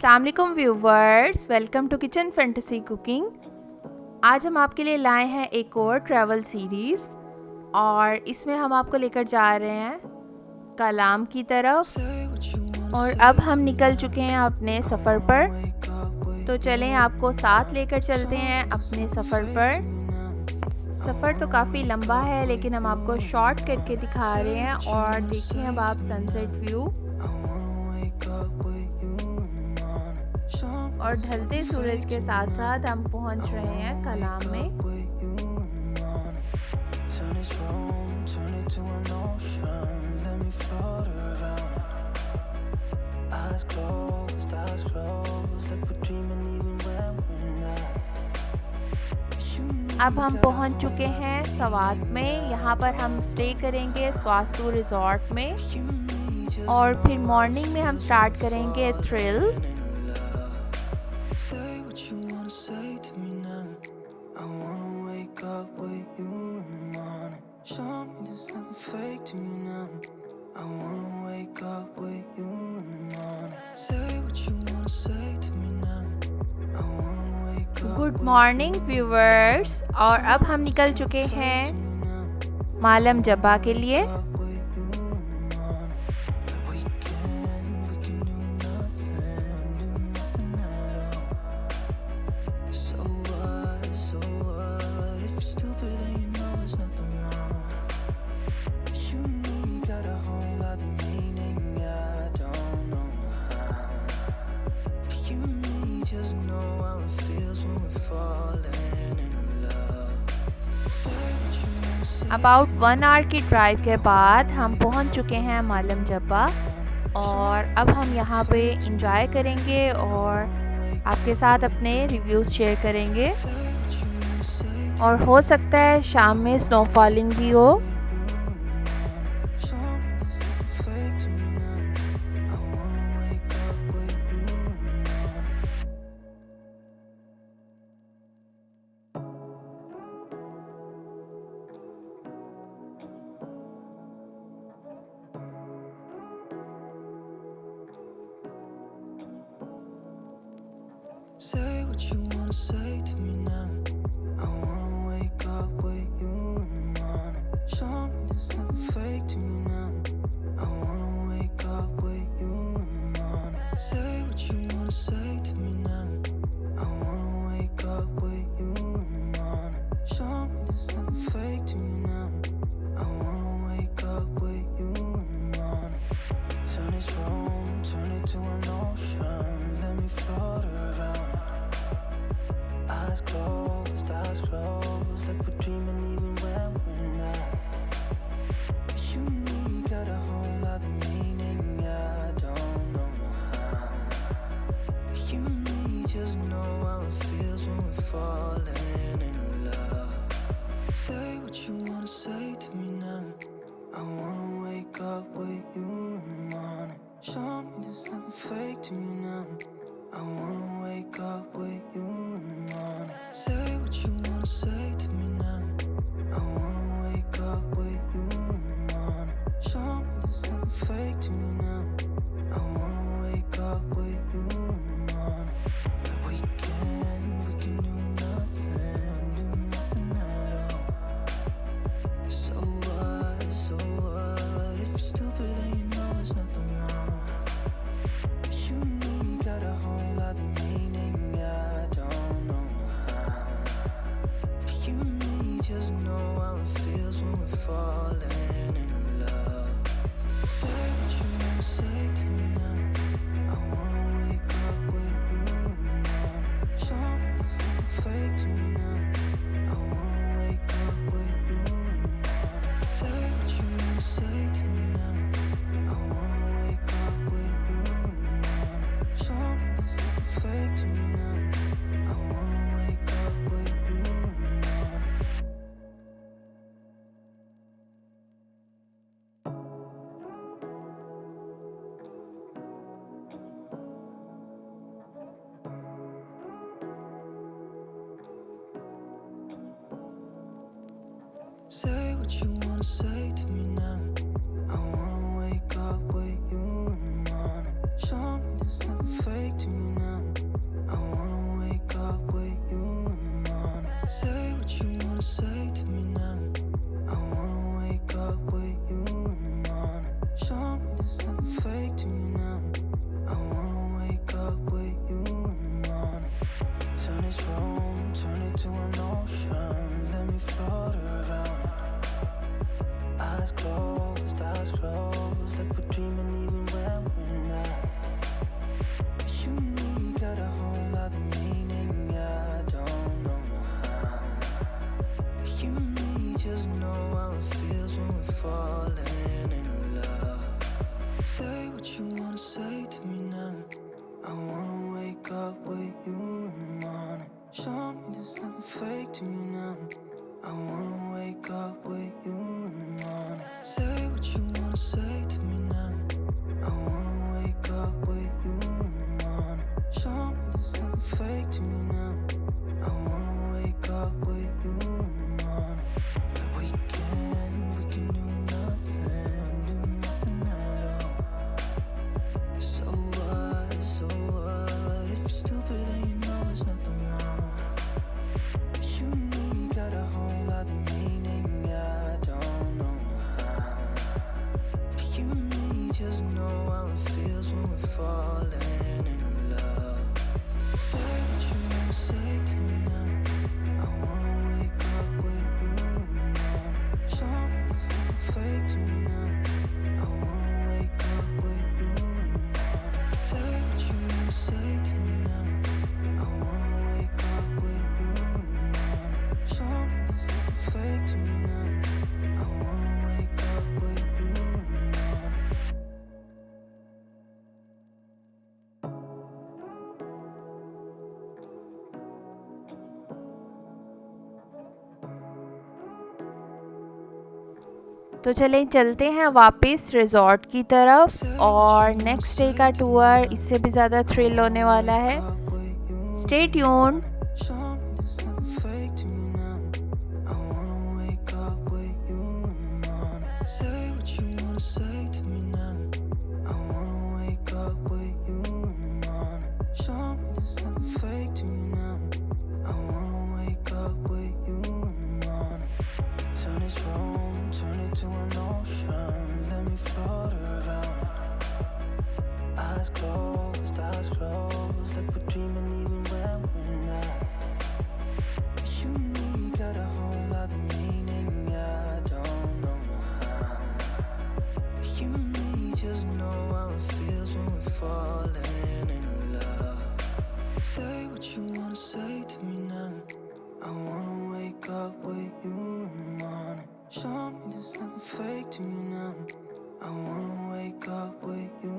अस्सलाम वालेकुम viewers, welcome to Kitchen Fantasy Cooking. आज हम आपके लिए लाए हैं एक और ट्रैवल सीरीज़ और इसमें हम आपको लेकर जा रहे हैं कलाम की तरफ। और अब हम निकल चुके हैं अपने सफ़र पर, तो चलें आपको साथ लेकर चलते हैं अपने सफ़र पर। सफ़र तो काफ़ी लंबा है लेकिन हम आपको शॉर्ट करके दिखा रहे हैं। और देखें अब आप सनसेट व्यू और ढलते सूरज के साथ साथ हम पहुंच रहे हैं कलाम में। अब हम पहुंच चुके हैं स्वात में। यहाँ पर हम स्टे करेंगे स्वात रिजॉर्ट में और फिर मॉर्निंग में हम स्टार्ट करेंगे थ्रिल। गुड मॉर्निंग व्यूवर्स, और अब हम निकल चुके हैं मालम जब्बा के लिए। अबाउट 1 आवर की ड्राइव के बाद हम पहुंच चुके हैं मालम जब्बा और अब हम यहाँ पे इंजॉय करेंगे और आपके साथ अपने रिव्यूज़ शेयर करेंगे। और हो सकता है शाम में स्नोफॉलिंग भी हो। Say what you wanna say to me now. I wanna wake up with you in the morning. Show me there's nothing fake to me now. I wanna wake up with you in the morning. Say what you wanna say to me now. I wanna wake up with you in the morning. Show me there's nothing fake to me now. I wanna wake up with you in the morning. Turn this room, turn it to an ocean. Let me float around. Eyes closed, like we're dreaming even when we're not. You and me got a whole other meaning, I don't know how. You and me just know how it feels when we're falling in love. Say what you wanna say to me now. I wanna wake up with you in the morning. Show me there's nothing fake to me now. I wanna wake up with you in the morning. Say what you wanna say to me now. I wanna wake up with you in the morning. Show me there's nothing fake to me now. I wanna wake up with you in the morning. We can do nothing at all. So what, if you're stupid then you know there's nothing wrong. You and me got a whole other meaning, I don't know how. You and me just know how it feels when we're falling in love. Say what you wanna say to me now. I wanna wake up with you in the morning. Show me there's nothing fake to me now. I wanna wake up with you in the morning. Say what you wanna say to me now. I wanna wake up with you in the morning. Show me there's nothing fake to me now. I wanna wake up with you in the morning. Say what you wanna say to me now. I wanna wake up with you in the morning. Show me there's nothing fake to me now. into an ocean. Let me float around. Eyes closed, like we're dreaming even when we're not. You and me got a whole other meaning, I don't know how. You and me just know how it feels when we're falling in love. Say what you wanna say to me now. I wanna wake up with you in the morning. Show me there's nothing fake to me now. I wanna wake up with you in the morning. Say what you wanna say to me now. I wanna wake up with you in the morning. Show me there's nothing fake to me now. I wanna wake up with you in the morning. We can do nothing at all. So what, if you're stupid then you know there's nothing wrong. You and me got a whole other meaning, I don't know how. You and me just know how it feels when we're falling in love. Say what you wanna say to me now. I wanna wake up with you in the morning. Show me there's nothing fake to me now. I wanna wake up with you in the morning. Say what you wanna say to me now. I wanna wake up with you in the morning. Show me there's nothing fake to me now. I wanna wake up with you in the morning. तो चलें चलते हैं वापस resort की तरफ और next day का tour इससे भी ज़्यादा थ्रिल होने वाला है. Stay tuned. Turn it to an ocean. Let me float around. Eyes closed, like we're dreaming even when we're not. You and me got a whole other meaning, I don't know how. You and me just know how it feels when we're falling in love. Say what you wanna say to me now. I wanna wake up with you in the morning. Show me there's nothing fake to me now. I wanna wake up with you